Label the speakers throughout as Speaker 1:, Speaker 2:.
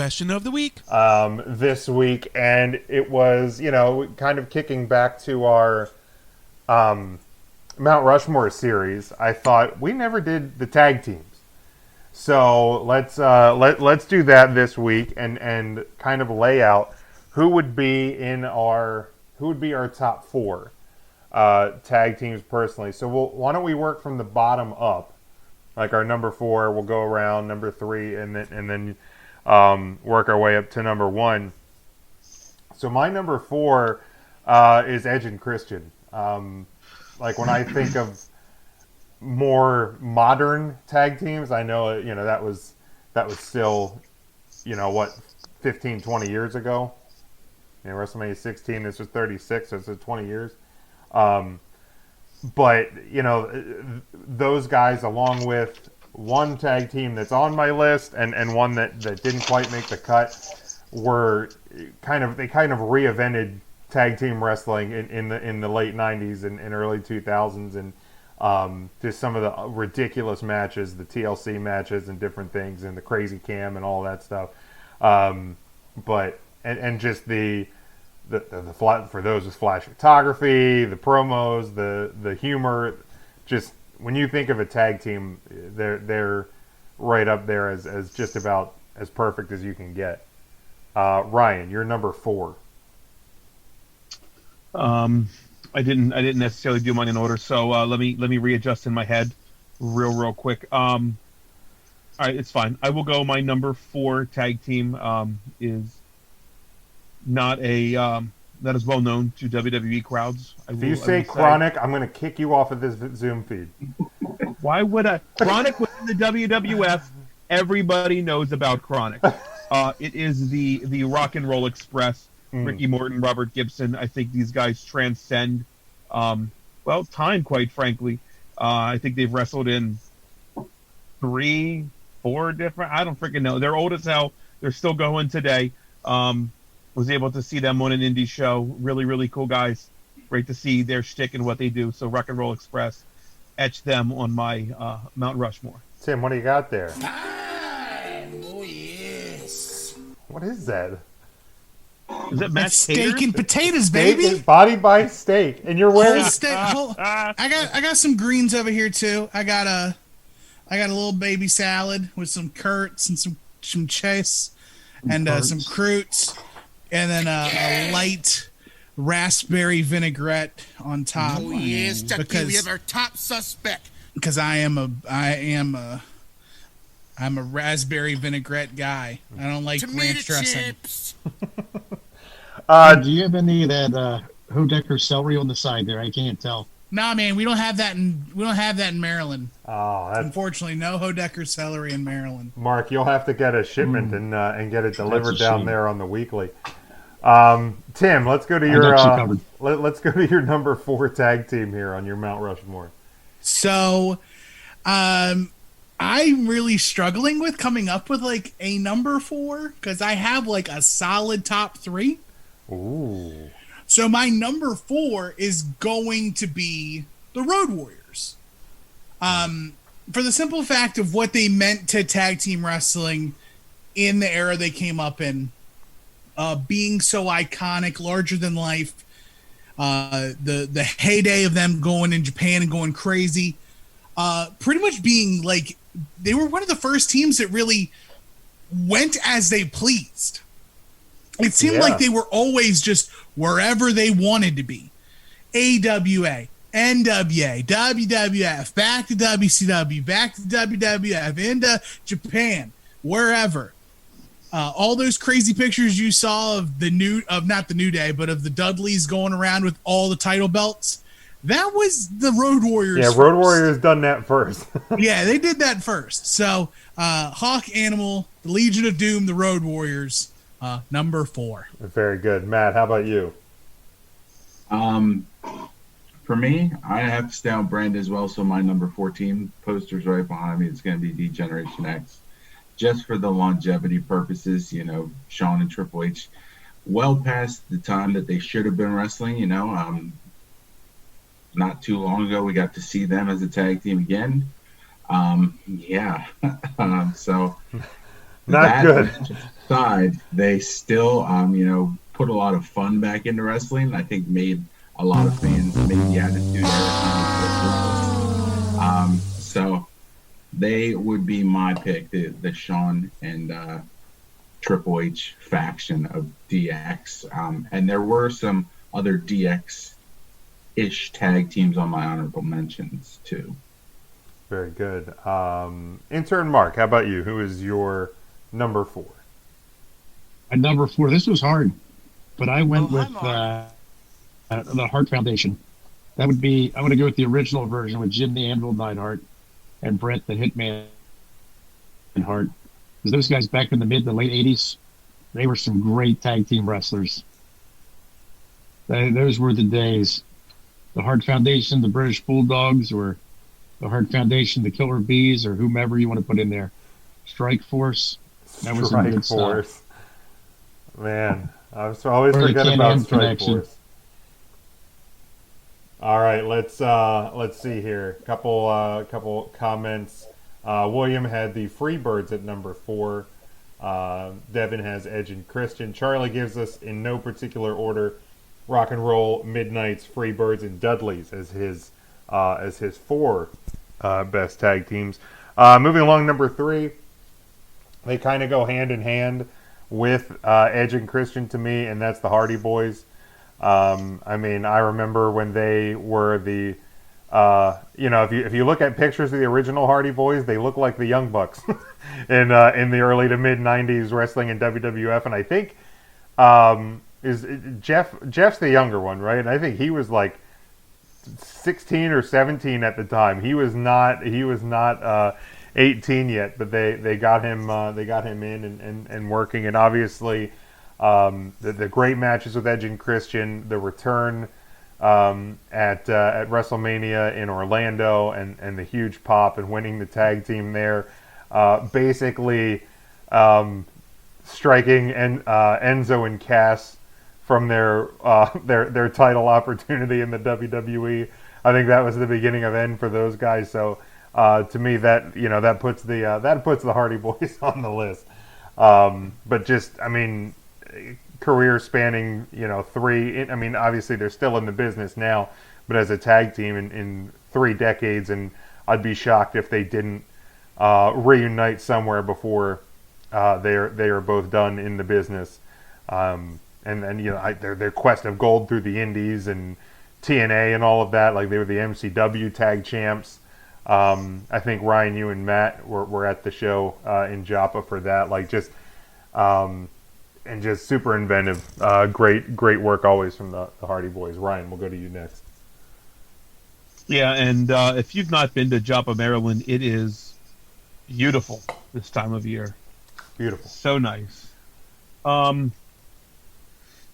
Speaker 1: question of the week.
Speaker 2: This week, and it was, kind of kicking back to our Mount Rushmore series. I thought we never did the tag teams. So let's do that this week and kind of lay out who would be our top four tag teams personally. So why don't we work from the bottom up? Like our number 4, we'll go around number 3, and then work our way up to number 1. So my number 4 is Edge and Christian. Like when I think of more modern tag teams, I know that was still 15, 20 years ago. WrestleMania 16, this was 36, so it's 20 years. But those guys, along with one tag team that's on my list and one that didn't quite make the cut, were kind of reinvented tag team wrestling in the late 90s and early 2000s, and just some of the ridiculous matches, the TLC matches and different things, and the crazy cam and all that stuff. But just the for those with flash photography, the promos, the humor, just when you think of a tag team, they're right up there as just about as perfect as you can get. Ryan, you're number 4.
Speaker 3: I didn't necessarily do mine in order, so let me readjust in my head real quick. All right, it's fine. I will go. My number 4 tag team is not as well known to WWE crowds.
Speaker 2: If you say Chronic, I'm going to kick you off of this Zoom feed.
Speaker 3: Why would I? Chronic within the WWF, everybody knows about Chronic. It is the Rock and Roll Express. Ricky Morton, Robert Gibson. I think these guys transcend, time, quite frankly. I think they've wrestled in 3, 4 different. I don't freaking know. They're old as hell. They're still going today. Was able to see them on an indie show. Really, really cool guys. Great to see their shtick and what they do. So Rock and Roll Express, etch them on my Mount Rushmore.
Speaker 2: Tim, what do you got there?
Speaker 1: Time. Oh yes.
Speaker 2: What is that?
Speaker 3: Is it mashed
Speaker 1: steak and potatoes, baby?
Speaker 2: Steak is body by steak, and you're wearing.
Speaker 1: I got some greens over here too. I got a little baby salad with some curds and some chase and some fruits, and then a light raspberry vinaigrette on top.
Speaker 4: Oh yes, Chucky, we have our top suspect.
Speaker 1: Because I am a raspberry vinaigrette guy. I don't like ranch dressing.
Speaker 5: Do you have any of that Hodecker celery on the side there? I can't tell.
Speaker 1: Nah, man, we don't have that in Maryland.
Speaker 2: Oh,
Speaker 1: unfortunately, no Hodecker celery in Maryland.
Speaker 2: Mark, you'll have to get a shipment and get it delivered down there on the weekly. Tim, let's go to your number 4 tag team here on your Mount Rushmore.
Speaker 1: So, I'm really struggling with coming up with like a number 4 because I have like a solid top 3.
Speaker 2: Ooh.
Speaker 1: So my number 4 is going to be the Road Warriors. For the simple fact of what they meant to tag team wrestling in the era they came up in, being so iconic, larger than life, the heyday of them going in Japan and going crazy, pretty much being like, they were one of the first teams that really went as they pleased. It seemed like they were always just wherever they wanted to be. AWA, NWA, WWF, back to WCW, back to WWF, into Japan, wherever. All those crazy pictures you saw of not the New Day, but of the Dudleys going around with all the title belts, that was the Road Warriors.
Speaker 2: Yeah, Road Warriors done that first.
Speaker 1: Yeah, they did that first. So, Hawk Animal, the Legion of Doom, the Road Warriors, number 4.
Speaker 2: Very good. Matt, how about you?
Speaker 6: For me, I have to stay on brand as well. So my number 14 poster's right behind me. It's going to be D-Generation X. Just for the longevity purposes, Shawn and Triple H, well past the time that they should have been wrestling, not too long ago, we got to see them as a tag team again. So
Speaker 2: Not
Speaker 6: that
Speaker 2: good.
Speaker 6: match aside, they still, put a lot of fun back into wrestling. I think made a lot of fans make the Attitude Era restless. So they would be my pick, the Shawn and Triple H faction of DX. And there were some other DX-ish tag teams on my honorable mentions too.
Speaker 2: Very good. Intern Mark, how about you? Who is your number 4?
Speaker 5: At number 4, this was hard, but I went with
Speaker 4: Mark.
Speaker 5: the Hart Foundation. That would be, I want to go with the original version with Jim the Anvil Neidhart and Bret the Hitman Hart. Because those guys back in the mid to late 80s, they were some great tag team wrestlers. Those were the days. The Hart Foundation, the British Bulldogs, or the Hart Foundation, the Killer Bees, or whomever you want to put in there. Strike Force. That was some good
Speaker 2: Force.
Speaker 5: stuff.
Speaker 2: Man, I was always
Speaker 5: Or the
Speaker 2: forget
Speaker 5: Can-Am
Speaker 2: about Strike
Speaker 5: Connection.
Speaker 2: Force. All right, let's see here. Couple comments. William had the Freebirds at number 4. Devin has Edge and Christian. Charlie gives us, in no particular order, Rock and Roll, Midnight's, Freebirds, and Dudley's as his 4 best tag teams. Moving along, number 3. They kind of go hand in hand with Edge and Christian to me, and that's the Hardy Boys. I mean, I remember when they were the, if you look at pictures of the original Hardy Boys, they look like the Young Bucks in the early to mid '90s wrestling in WWF, and I think is Jeff's the younger one, right? And I think he was like 16 or 17 at the time. He was not 18 yet, but they got him in and working, and obviously the great matches with Edge and Christian, the return at WrestleMania in Orlando, and the huge pop and winning the tag team there, basically striking Enzo and Cass from their title opportunity in the WWE. I think that was the beginning of end for those guys. So to me, that puts the Hardy Boys on the list. But just, I mean, career spanning, 3. I mean, obviously they're still in the business now, but as a tag team in 3 decades, and I'd be shocked if they didn't reunite somewhere before they are both done in the business. And their quest of gold through the Indies and TNA and all of that, like they were the MCW tag champs. I think Ryan, you and Matt were at the show in Joppa for that. Like just and just super inventive. Great work always from the Hardy Boys. Ryan, we'll go to you next.
Speaker 3: Yeah, and if you've not been to Joppa, Maryland, it is beautiful this time of year.
Speaker 2: Beautiful.
Speaker 3: So nice.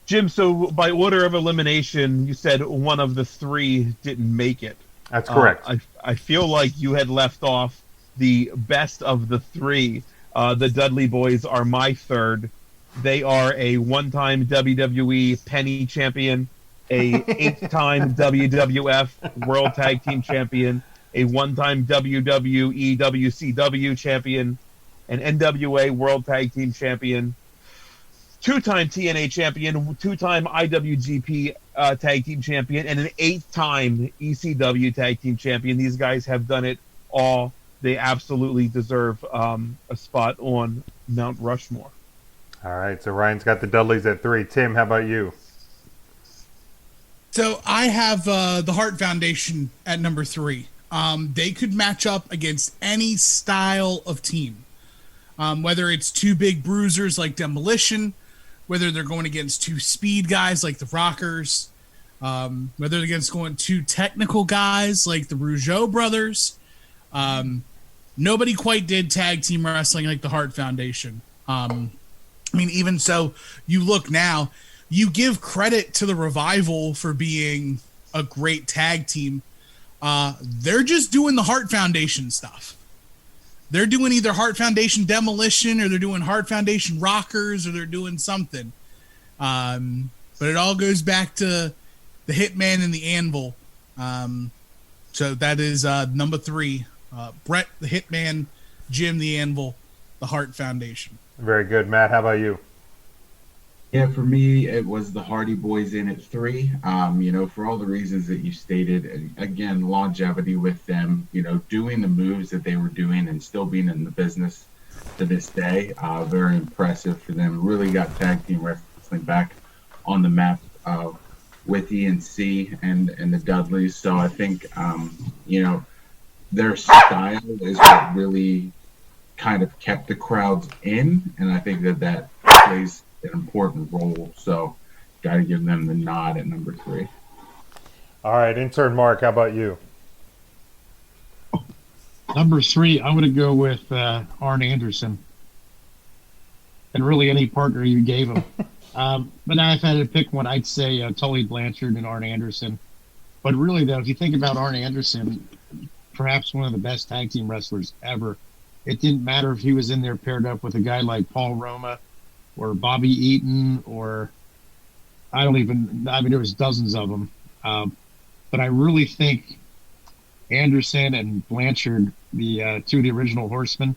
Speaker 3: Jim, so by order of elimination, you said one of the 3 didn't make it.
Speaker 2: That's correct.
Speaker 3: I feel like you had left off the best of the 3. The Dudley Boys are my 3rd. They are a 1-time WWE Penny Champion, a 8-time WWF World Tag Team Champion, a 1-time WWE WCW Champion, an NWA World Tag Team Champion, 2-time TNA Champion, 2-time IWGP Tag Team Champion, and an 8-time ECW Tag Team Champion. These guys have done it all. They absolutely deserve a spot on Mount Rushmore.
Speaker 2: All right, so Ryan's got the Dudleys at 3. Tim, how about you?
Speaker 1: So I have the Hart Foundation at number 3. They could match up against any style of team, whether it's 2 big bruisers like Demolition, whether they're going against 2 speed guys like the Rockers, whether they're against going 2 technical guys like the Rougeau brothers. Nobody quite did tag team wrestling like the Hart Foundation. I mean, even so, you look now, you give credit to the Revival for being a great tag team. They're just doing the Hart Foundation stuff. They're doing either Hart Foundation Demolition, or they're doing Hart Foundation Rockers, or they're doing something. But it all goes back to the Hitman and the Anvil. So that is number 3. Bret the Hitman, Jim the Anvil, the Hart Foundation.
Speaker 2: Very good, Matt. How about you?
Speaker 6: Yeah, for me, it was the Hardy Boys in at 3. For all the reasons that you stated, and again, longevity with them, doing the moves that they were doing and still being in the business to this day. Very impressive for them. Really got tag team wrestling back on the map with ENC and the Dudleys. So I think, their style is what really kind of kept the crowds in, and I think that plays an important role. So got to give them the nod at number 3.
Speaker 2: All right, intern Mark, how about you?
Speaker 5: Number 3, I'm going to go with Arn Anderson. And really any partner you gave him. But if I had to pick one, I'd say Tully Blanchard and Arn Anderson. But really, though, if you think about Arn Anderson, perhaps one of the best tag team wrestlers ever. It didn't matter if he was in there paired up with a guy like Paul Roma or Bobby Eaton or there was dozens of them. But I really think Anderson and Blanchard, the two of the original Horsemen,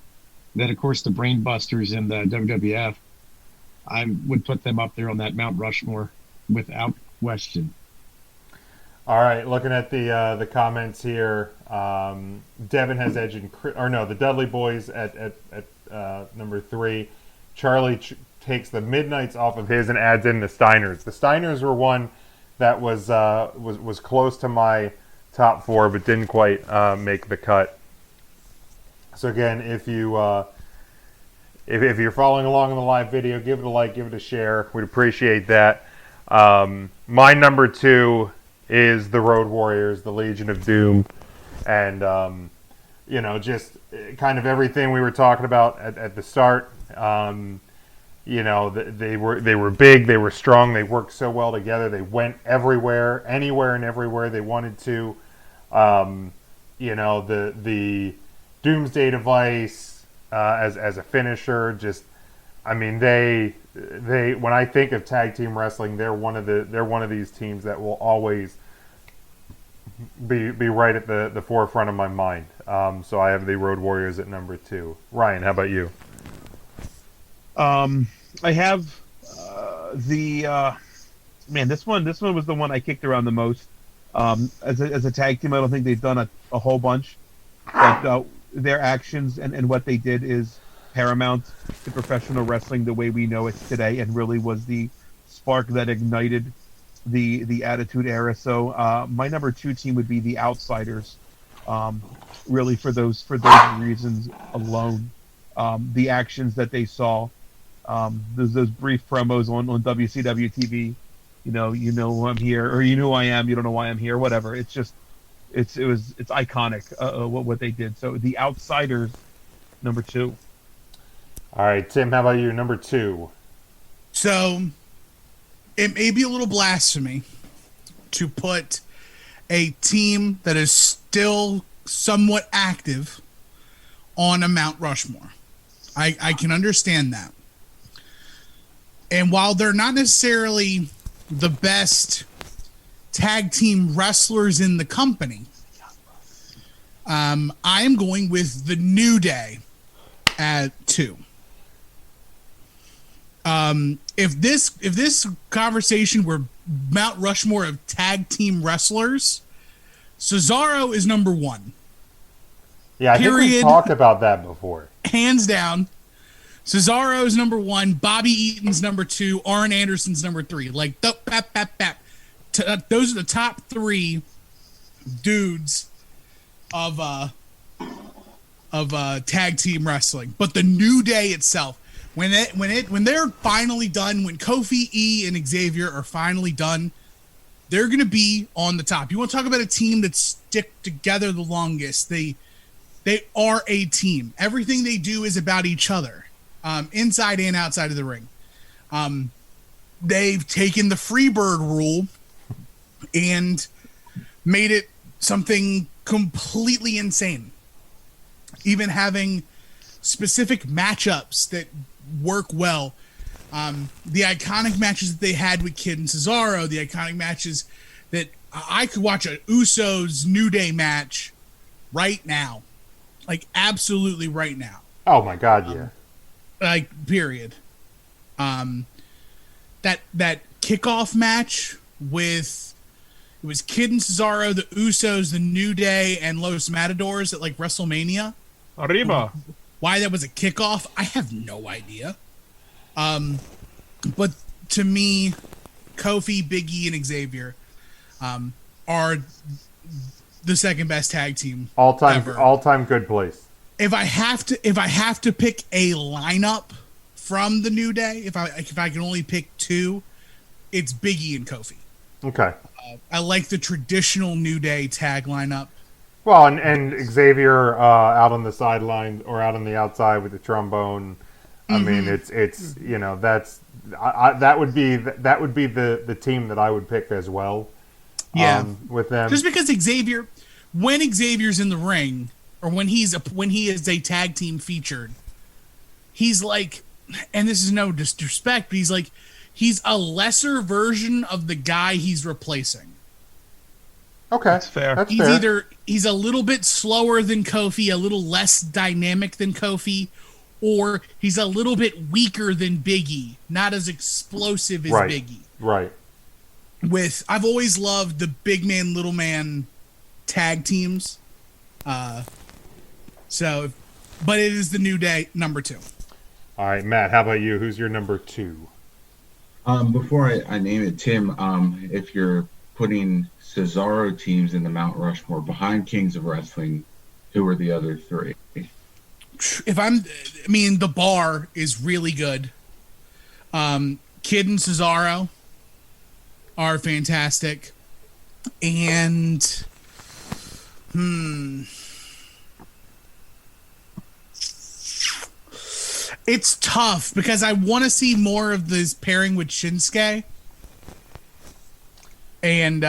Speaker 5: then, of course, the Brain Busters in the WWF, I would put them up there on that Mount Rushmore without question.
Speaker 2: All right, looking at the comments here, Devin has edge the Dudley Boys at number 3. Charlie takes the Midnights off of his and adds in the Steiners. The Steiners were one that was close to my top 4, but didn't quite make the cut. So again, if you're following along in the live video, give it a like, give it a share. We'd appreciate that. My number 2 is the Road Warriors, the Legion of Doom, and just kind of everything we were talking about at the start. They were big, they were strong, they worked so well together. They went everywhere, anywhere and everywhere they wanted to. The Doomsday Device as a finisher, they when I think of tag team wrestling, they're one of these teams that will always be right at the forefront of my mind. So I have the Road Warriors at number 2. Ryan, how about you?
Speaker 3: I have this one was the one I kicked around the most. As a tag team, I don't think they've done a whole bunch, but their actions and what they did is paramount to professional wrestling the way we know it today, and really was the spark that ignited the Attitude Era. So my number 2 team would be the Outsiders. Really for those reasons alone, the actions that they saw, those brief promos on WCW TV. You know who I'm here, or you know who I am. You don't know why I'm here. Whatever. It's just it's iconic what they did. So the Outsiders, number 2.
Speaker 2: All right, Tim, how about you? Number 2.
Speaker 1: So it may be a little blasphemy to put a team that is still somewhat active on a Mount Rushmore. I can understand that. And while they're not necessarily the best tag team wrestlers in the company, I am going with the New Day at 2. If this conversation were Mount Rushmore of tag team wrestlers, Cesaro is number 1.
Speaker 2: Yeah, I think we talked about that before.
Speaker 1: Hands down. Cesaro is number 1. Bobby Eaton's number 2. Arn Anderson's number 3. Like, those are the top 3 dudes of tag team wrestling. But the New Day itself, when they're finally done, when Kofi, E, and Xavier are finally done, they're going to be on the top. You want to talk about a team that stick together the longest? They are a team. Everything they do is about each other, inside and outside of the ring. They've taken the Freebird rule and made it something completely insane. Even having specific matchups that work well. The iconic matches that they had with Kid and Cesaro, the iconic matches that I could watch a Usos New Day match right now. Like, absolutely right now.
Speaker 2: Oh my God, yeah.
Speaker 1: like period. That kickoff match with it was Kid and Cesaro, the Usos, the New Day, and Los Matadors at like WrestleMania.
Speaker 3: Arriba.
Speaker 1: Why that was a kickoff, I have no idea. But to me, Kofi, Big E, and Xavier are the second best tag team
Speaker 2: all
Speaker 1: ever.
Speaker 2: time good place.
Speaker 1: If I have to pick a lineup from the New Day, if I can only pick two, it's Big E and Kofi.
Speaker 2: Okay.
Speaker 1: I like the traditional New Day tag lineup.
Speaker 2: Well, and Xavier out on the sideline or out on the outside with the trombone. I mean, it's that's that would be the team that I would pick as well.
Speaker 1: Yeah,
Speaker 2: with them.
Speaker 1: Just because when Xavier's in the ring, or when he is a tag team featured, he's like, and this is no disrespect, but he's a lesser version of the guy he's replacing.
Speaker 2: Okay,
Speaker 3: that's fair.
Speaker 1: He's a little bit slower than Kofi, a little less dynamic than Kofi, or he's a little bit weaker than Big E, not as explosive as Big E.
Speaker 2: Right.
Speaker 1: I've always loved the big man, little man tag teams. But it is the New Day, number 2.
Speaker 2: All right, Matt, how about you? Who's your number 2?
Speaker 6: Before I name it, Tim, if you're putting Cesaro teams in the Mount Rushmore behind Kings of Wrestling, who are the other 3?
Speaker 1: The bar is really good. Kid and Cesaro are fantastic. And it's tough because I want to see more of this pairing with Shinsuke. And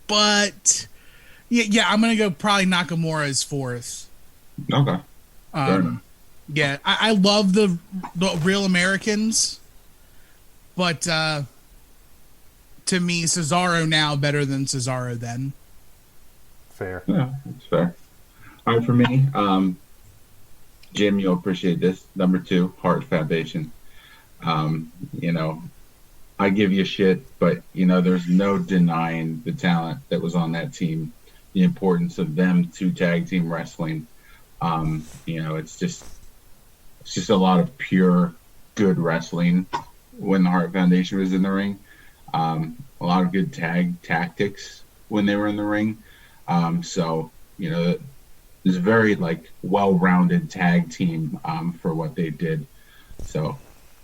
Speaker 1: but yeah, I'm gonna go probably Nakamura as 4th.
Speaker 6: Okay.
Speaker 1: Yeah, I love the Real Americans, but to me, Cesaro now better than Cesaro then.
Speaker 2: Fair.
Speaker 6: Yeah, that's fair. All right, for me, Jim, you'll appreciate this. Number 2, Hart Foundation. I give you shit, but there's no denying the talent that was on that team, the importance of them to tag team wrestling. It's just a lot of pure good wrestling when the Hart Foundation was in the ring. A lot of good tag tactics when they were in the ring. It's a very well-rounded tag team for what they did. So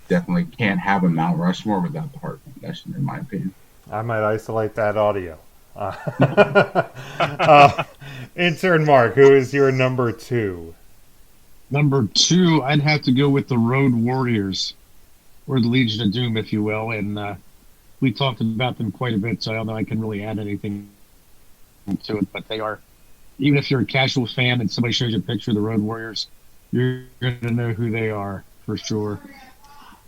Speaker 6: definitely can't have a Mount Rushmore without the Hart Foundation, in my opinion.
Speaker 2: I might isolate that audio. Intern Mark, who is your number 2?
Speaker 5: Number 2, I'd have to go with the Road Warriors, or the Legion of Doom, if you will. And we talked about them quite a bit, so I don't know I can really add anything to it. But they are, even if you're a casual fan and somebody shows you a picture of the Road Warriors, you're going to know who they are for sure.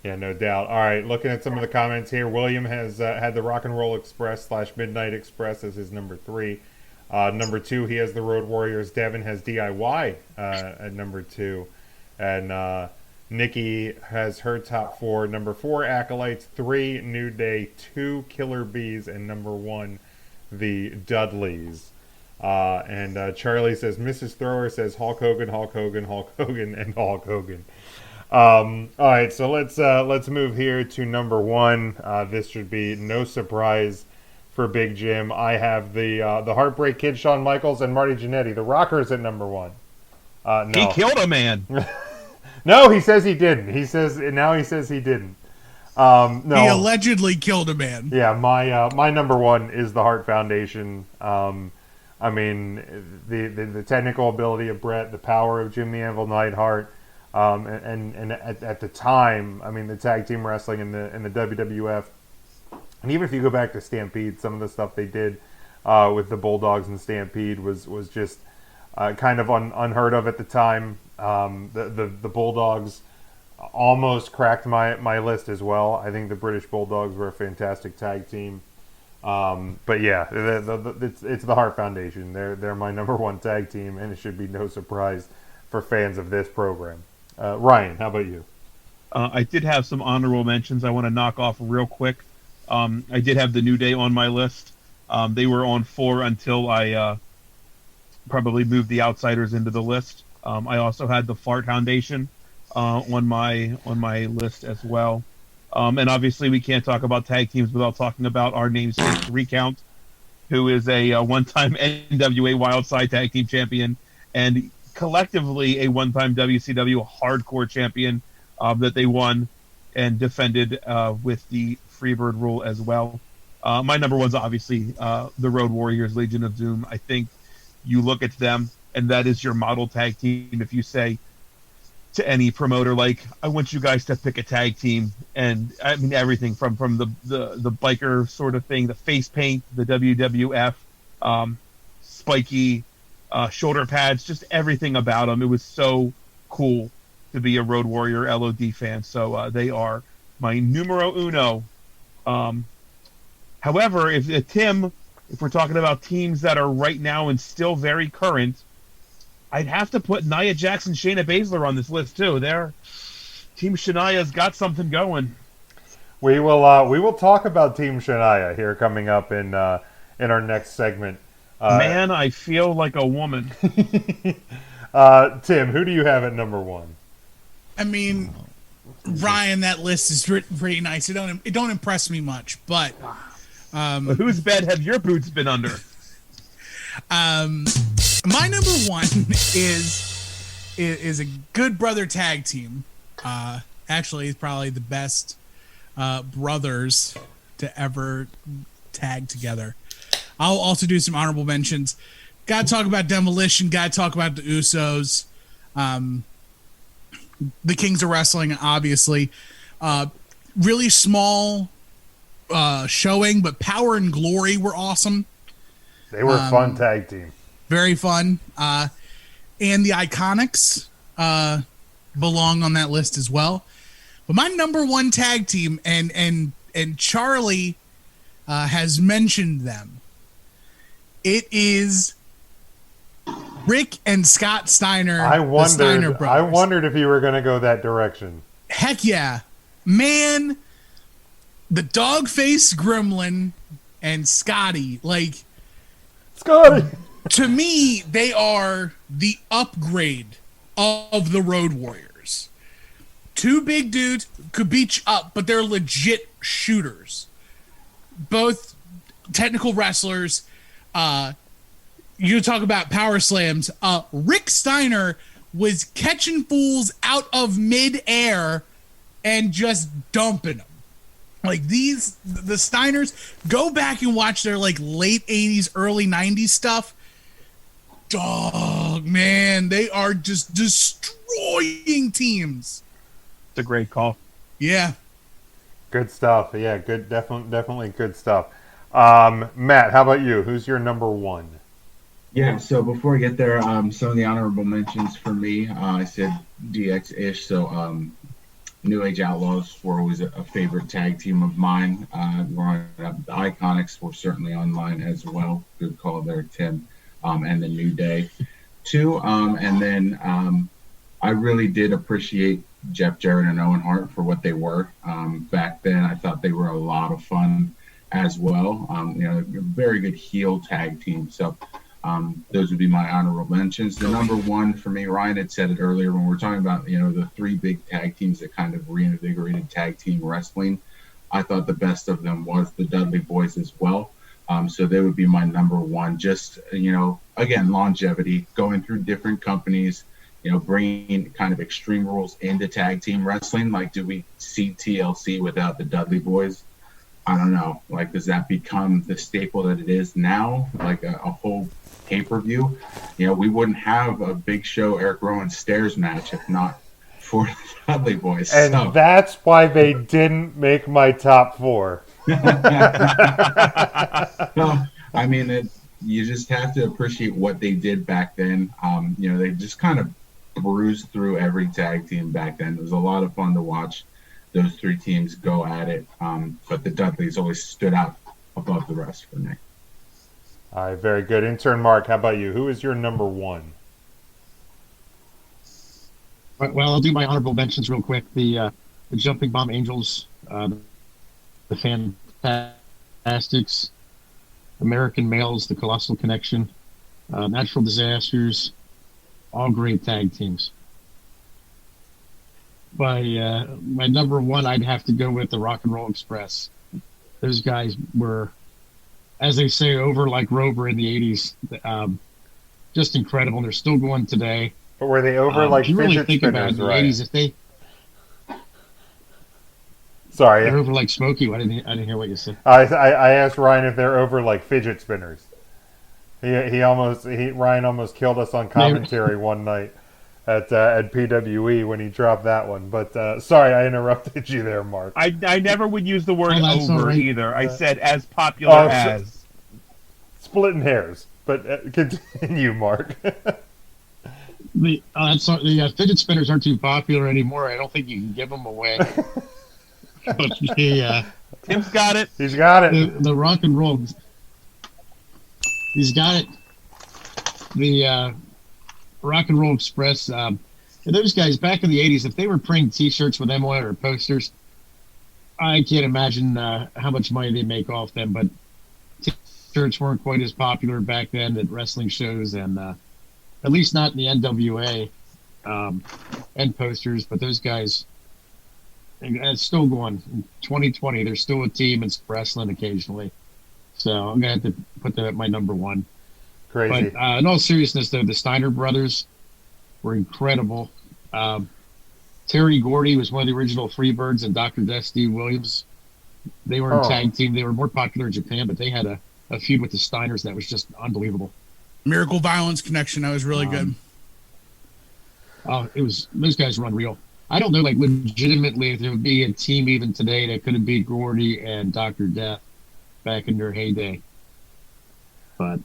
Speaker 2: Yeah, no doubt. All right, looking at some of the comments here, William has had the Rock and Roll Express / Midnight Express as his number 3. Number 2, he has the Road Warriors. Devin has DIY at number 2. And Nikki has her top 4. Number 4, Acolytes. 3, New Day. 2, Killer Bees. And number 1, the Dudleys. And Charlie says, Mrs. Thrower says Hulk Hogan, Hulk Hogan, Hulk Hogan, and Hulk Hogan. All right, so let's move here to number 1. This should be no surprise for Big Jim. I have the Heartbreak Kid, Shawn Michaels, and Marty Jannetty, the Rockers, at number 1. No.
Speaker 3: He killed a man.
Speaker 2: No, he says he didn't. He says he didn't. No,
Speaker 1: he allegedly killed a man.
Speaker 2: Yeah, my number 1 is the Hart Foundation. I mean, the technical ability of Bret, the power of Jim the Anvil Neidhart. And at the time, I mean, the tag team wrestling in the WWF, and even if you go back to Stampede, some of the stuff they did with the Bulldogs and Stampede was just kind of unheard of at the time. The Bulldogs almost cracked my list as well. I think the British Bulldogs were a fantastic tag team. But yeah, it's the Hart Foundation. They're my number 1 tag team, and it should be no surprise for fans of this program. Ryan, how about you?
Speaker 3: I did have some honorable mentions I want to knock off real quick. I did have the New Day on my list. They were on 4 until I probably moved the Outsiders into the list. I also had the Fart Foundation on my list as well. And obviously, we can't talk about tag teams without talking about our namesake Recount, who is a one-time NWA Wildside Tag Team Champion and collectively a one-time WCW Hardcore Champion that they won and defended with the Freebird rule as well. My number one's obviously the Road Warriors, Legion of Doom. I think you look at them, and that is your model tag team. If you say to any promoter, like, I want you guys to pick a tag team, and I mean everything from the biker sort of thing, the face paint, the WWF, spiky shoulder pads, just everything about them. It was so cool to be a Road Warrior LOD fan. So they are my numero uno. However, if we're talking about teams that are right now and still very current, I'd have to put Nia Jax and Shayna Baszler on this list too. Team Shania's got something going.
Speaker 2: We will talk about Team Shania here coming up in our next segment.
Speaker 3: Man, I feel like a woman.
Speaker 2: Tim, who do you have at number 1?
Speaker 1: I mean, Ryan, that list is pretty nice. It don't impress me much, but
Speaker 3: whose bed have your boots been under?
Speaker 1: My number 1 is a good brother tag team. Actually, it's probably the best brothers to ever tag together. I'll also do some honorable mentions. Got to talk about Demolition. Got to talk about the Usos. The Kings of Wrestling, obviously. Really small showing, but Power and Glory were awesome.
Speaker 2: They were a fun tag team. Very
Speaker 1: fun. And the Iconics belong on that list as well. But my number 1 tag team, and Charlie has mentioned them. It is Rick and Scott Steiner. The Steiner brothers.
Speaker 2: I wondered if you were going to go that direction.
Speaker 1: Heck yeah. Man, the Dogface Gremlin and Scotty, to me, they are the upgrade of the Road Warriors. 2 big dudes could beat you up, but they're legit shooters. Both technical wrestlers. You talk about power slams. Rick Steiner was catching fools out of midair and just dumping them. The Steiners, go back and watch their late 80s, early 90s stuff. Dog, man, they are just destroying teams.
Speaker 3: It's a great call.
Speaker 1: Yeah.
Speaker 2: Good stuff. Yeah, good. Definitely good stuff. Matt, how about you? Who's your number 1?
Speaker 6: Yeah, so before I get there, some of the honorable mentions for me, I said DX-ish, so New Age Outlaws were always a favorite tag team of mine. The Iconics were certainly on mine as well. Good call there, Tim. And the New Day, too. And then I really did appreciate Jeff Jarrett and Owen Hart for what they were. Back then, I thought they were a lot of fun as well. Very good heel tag team. So those would be my honorable mentions. The number 1 for me, Ryan had said it earlier when we were talking about, the 3 big tag teams that kind of reinvigorated tag team wrestling. I thought the best of them was the Dudley Boys as well. So they would be my number 1. Just, again, longevity, going through different companies, bringing kind of extreme rules into tag team wrestling. Do we see TLC without the Dudley Boys? I don't know. Does that become the staple that it is now? A whole pay-per-view? We wouldn't have a Big Show Eric Rowan stairs match if not for the Dudley Boys.
Speaker 2: And that's why they didn't make my top 4.
Speaker 6: No, I mean, you just have to appreciate what they did back then. They just kind of bruised through every tag team back then. It was a lot of fun to watch those 3 teams go at it. But the Dudleys always stood out above the rest for me.
Speaker 2: All right, very good. Intern Mark, how about you? Who is your number 1?
Speaker 5: Well, I'll do my honorable mentions real quick. The Jumping Bomb Angels, the Fantastics, American Males, the Colossal Connection, Natural Disasters, all great tag teams. My number one, I'd have to go with the Rock and Roll Express. Those guys were, as they say, over like Rover in the 80s. Just incredible. They're still going today.
Speaker 2: But were they over like
Speaker 5: if you really
Speaker 2: fidget
Speaker 5: think about it,
Speaker 2: spinners,
Speaker 5: in the
Speaker 2: right?
Speaker 5: 80s, if they
Speaker 2: Sorry,
Speaker 5: they're over like Smokey. I didn't hear what you said.
Speaker 2: I asked Ryan if they're over like fidget spinners. Ryan almost killed us on commentary one night at PWE when he dropped that one. But sorry, I interrupted you there, Mark.
Speaker 3: I never would use the word
Speaker 5: that's all
Speaker 3: over
Speaker 5: right.
Speaker 3: either. I said as popular as.
Speaker 2: Splitting hairs, but continue, Mark.
Speaker 5: The fidget spinners aren't too popular anymore. I don't think you can give them away. But
Speaker 3: Tim's got it.
Speaker 2: He's got it.
Speaker 5: The rock and roll. He's got it. The Rock and Roll Express. And those guys back in the 80s, if they were printing T-shirts with them on it or posters, I can't imagine how much money they make off them. But T-shirts weren't quite as popular back then at wrestling shows, and at least not in the NWA and posters. But those guys, and it's still going. In 2020, they're still a team and wrestling occasionally. So I'm gonna have to put that at my number one.
Speaker 2: Crazy.
Speaker 5: But in all seriousness, though, the Steiner brothers were incredible. Terry Gordy was one of the original Freebirds, and Dr. Dusty Williams. They were a tag team. They were more popular in Japan, but they had a feud with the Steiners that was just unbelievable.
Speaker 1: Miracle Violence Connection. That was really good.
Speaker 5: Those guys were unreal. I don't know, like legitimately, if there would be a team even today that could have beat Gordy and Dr. Death back in their heyday. But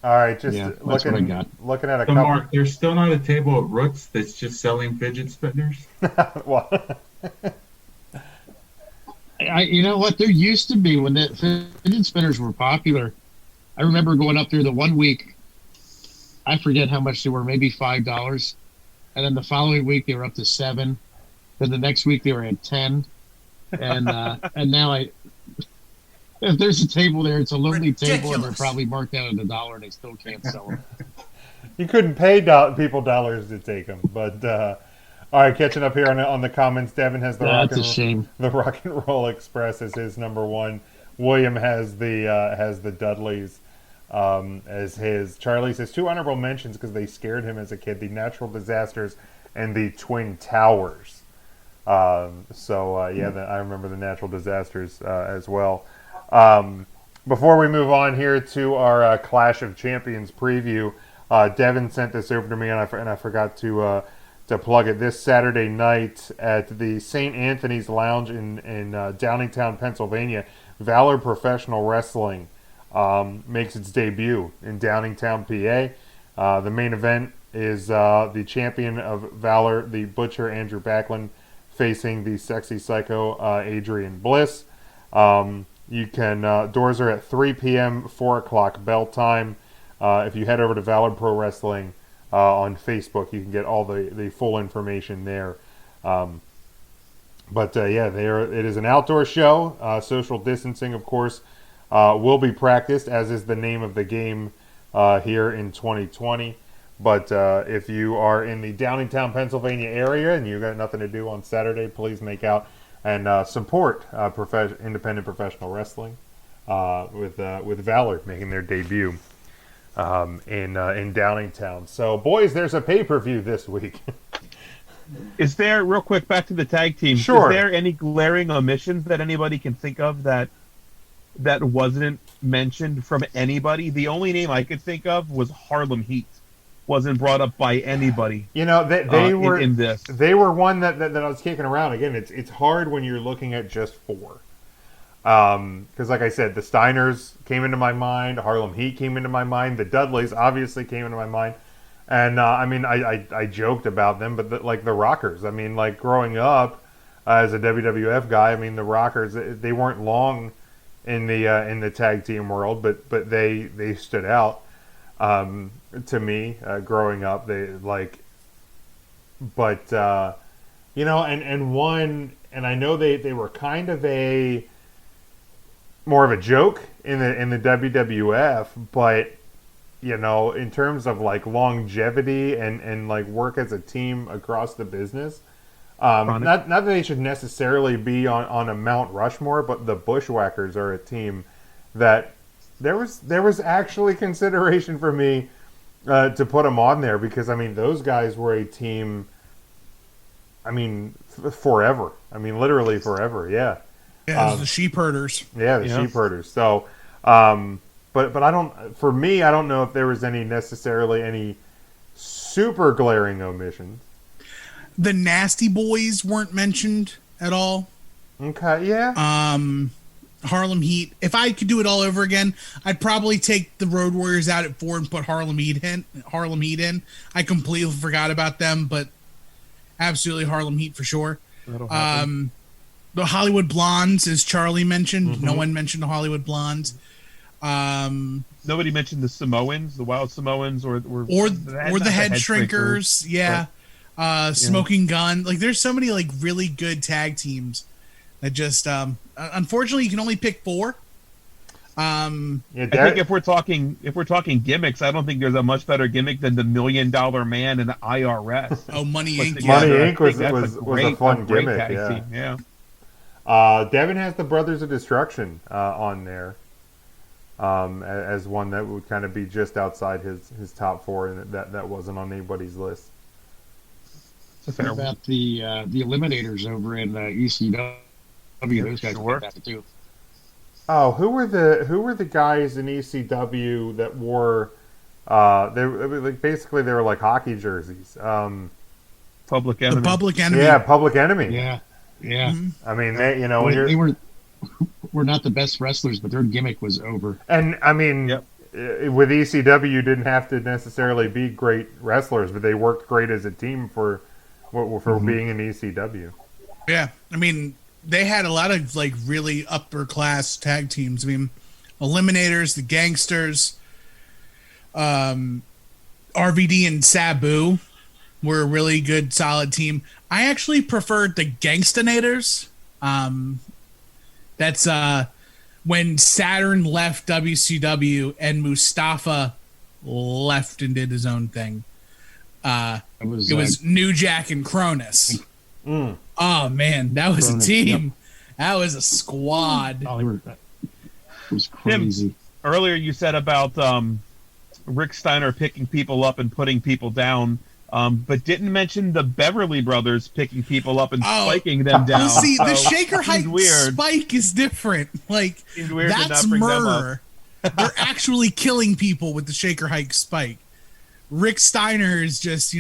Speaker 2: all right, just
Speaker 5: that's what I got.
Speaker 2: looking at a
Speaker 6: So,
Speaker 2: couple.
Speaker 6: Mark, there's still not a table at Roots that's just selling fidget spinners?
Speaker 2: Well,
Speaker 5: You know what? There used to be when the fidget spinners were popular. I remember going up there the one week. I forget how much they were, maybe $5, and then the following week they were up to $7. Then the next week they were at $10, and now if there's a table there, it's a lonely table, and they're probably marked out at $1, and they still can't sell them.
Speaker 2: you couldn't pay people dollars to take them, but all right. Catching up here on the comments, Devin has the
Speaker 5: shame.
Speaker 2: The Rock and Roll Express is his number one. William has the Dudleys as his. Charlie says 2 honorable mentions because they scared him as a kid: the Natural Disasters and the Twin Towers. I remember the Natural Disasters as well. Before we move on here to our Clash of Champions preview, Devin sent this over to me, and I forgot to plug it. This Saturday night at the St. Anthony's Lounge in Downingtown, Pennsylvania, Valor Professional Wrestling makes its debut in Downingtown, PA. The main event is the champion of Valor, the Butcher Andrew Backlund, facing the Sexy Psycho Adrian Bliss. You can doors are at 3 p.m., 4 o'clock bell time. If you head over to Valor Pro Wrestling on Facebook, you can get all the full information there. It is an outdoor show. Social distancing, of course, will be practiced, as is the name of the game here in 2020. But if you are in the Downingtown, Pennsylvania area and you've got nothing to do on Saturday, please make out and support independent professional wrestling with Valor making their debut in Downingtown. So, boys, there's a pay-per-view this week.
Speaker 3: Is there, real quick, back to the tag team?
Speaker 2: Sure.
Speaker 3: Is there any glaring omissions that anybody can think of that wasn't mentioned from anybody? The only name I could think of was Harlem Heat. Wasn't brought up by anybody.
Speaker 2: You know, they were
Speaker 3: in this.
Speaker 2: They were one that I was kicking around. Again, it's hard when you're looking at just 4. Because, like I said, the Steiners came into my mind. Harlem Heat came into my mind. The Dudleys obviously came into my mind. And, I joked about them, but the Rockers. I mean, like, growing up as a WWF guy, I mean, the Rockers, they weren't long in the tag team world, but they stood out. To me, growing up, they but and one, and I know they were kind of a more of a joke in the WWF, but in terms of like longevity and like work as a team across the business, not that they should necessarily be on a Mount Rushmore, but the Bushwhackers are a team that there was actually consideration for me to put them on there, because those guys were a team. Forever. Literally forever. Yeah.
Speaker 1: Yeah, the sheep herders.
Speaker 2: Yeah, the sheep herders. So, but I don't. For me, I don't know if there was necessarily any super glaring omissions.
Speaker 1: The Nasty Boys weren't mentioned at all.
Speaker 2: Okay. Yeah.
Speaker 1: Harlem Heat. If I could do it all over again, I'd probably take the Road Warriors out at 4 and put Harlem Heat in. I completely forgot about them, but absolutely Harlem Heat for sure. The Hollywood Blondes, as Charlie mentioned. Mm-hmm. No one mentioned the Hollywood Blondes.
Speaker 3: Nobody mentioned the Samoans, the Wild Samoans, or
Speaker 1: the Head Shrinkers. Yeah. Smoking Gun. Like, there's so many like really good tag teams that just unfortunately you can only pick 4.
Speaker 3: I think if we're talking gimmicks, I don't think there's a much better gimmick than the $1 Million Man and the IRS.
Speaker 1: Oh, Money Inc.
Speaker 2: Money Inc. was a fun gimmick.
Speaker 3: Yeah.
Speaker 2: Devin has the Brothers of Destruction on there as one that would kind of be just outside his top 4, and that wasn't on anybody's list.
Speaker 5: What about the Eliminators over in ECW? Those guys were fantastic too.
Speaker 2: Oh, who were the guys in ECW that wore? They were like hockey jerseys.
Speaker 3: Public Enemy.
Speaker 1: The Public Enemy.
Speaker 2: Yeah, Public Enemy.
Speaker 5: Yeah.
Speaker 2: Mm-hmm.
Speaker 5: They were not the best wrestlers, but their gimmick was over.
Speaker 2: And with ECW, you didn't have to necessarily be great wrestlers, but they worked great as a team for being in ECW.
Speaker 1: Yeah, they had a lot of like really upper class tag teams. Eliminators, the Gangsters, RVD and Sabu were a really good, solid team. I actually preferred the Gangstonators. That's when Saturn left WCW and Mustafa left and did his own thing. It was New Jack and Cronus.
Speaker 2: Mm.
Speaker 1: Oh man, that was Cronus, a team. Yep. That was a squad.
Speaker 5: Oh, it was crazy.
Speaker 3: Tim, earlier you said about Rick Steiner picking people up and putting people down, but didn't mention the Beverly Brothers picking people up and spiking them down.
Speaker 1: Well, see, the Shaker Heights spike is different. Like, that's murder. They're actually killing people with the Shaker Heights spike. Rick Steiner is just,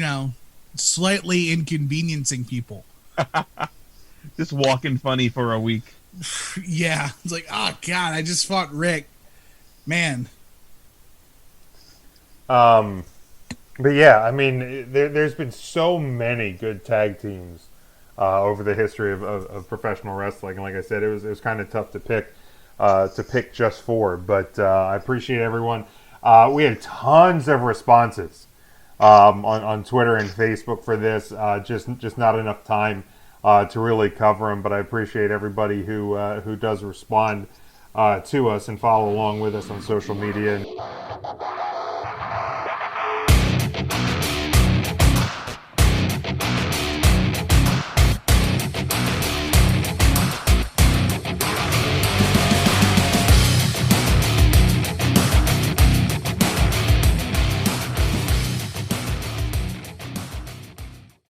Speaker 1: slightly inconveniencing people.
Speaker 3: Just walking funny for a week.
Speaker 1: Yeah. It's like, oh, God, I just fought Rick. Man.
Speaker 2: But yeah, there's been so many good tag teams over the history of professional wrestling. And like I said, it was kind of tough to pick just 4. But I appreciate everyone. We had tons of responses on Twitter and Facebook for this. Just not enough time to really cover them. But I appreciate everybody who does respond to us and follow along with us on social media.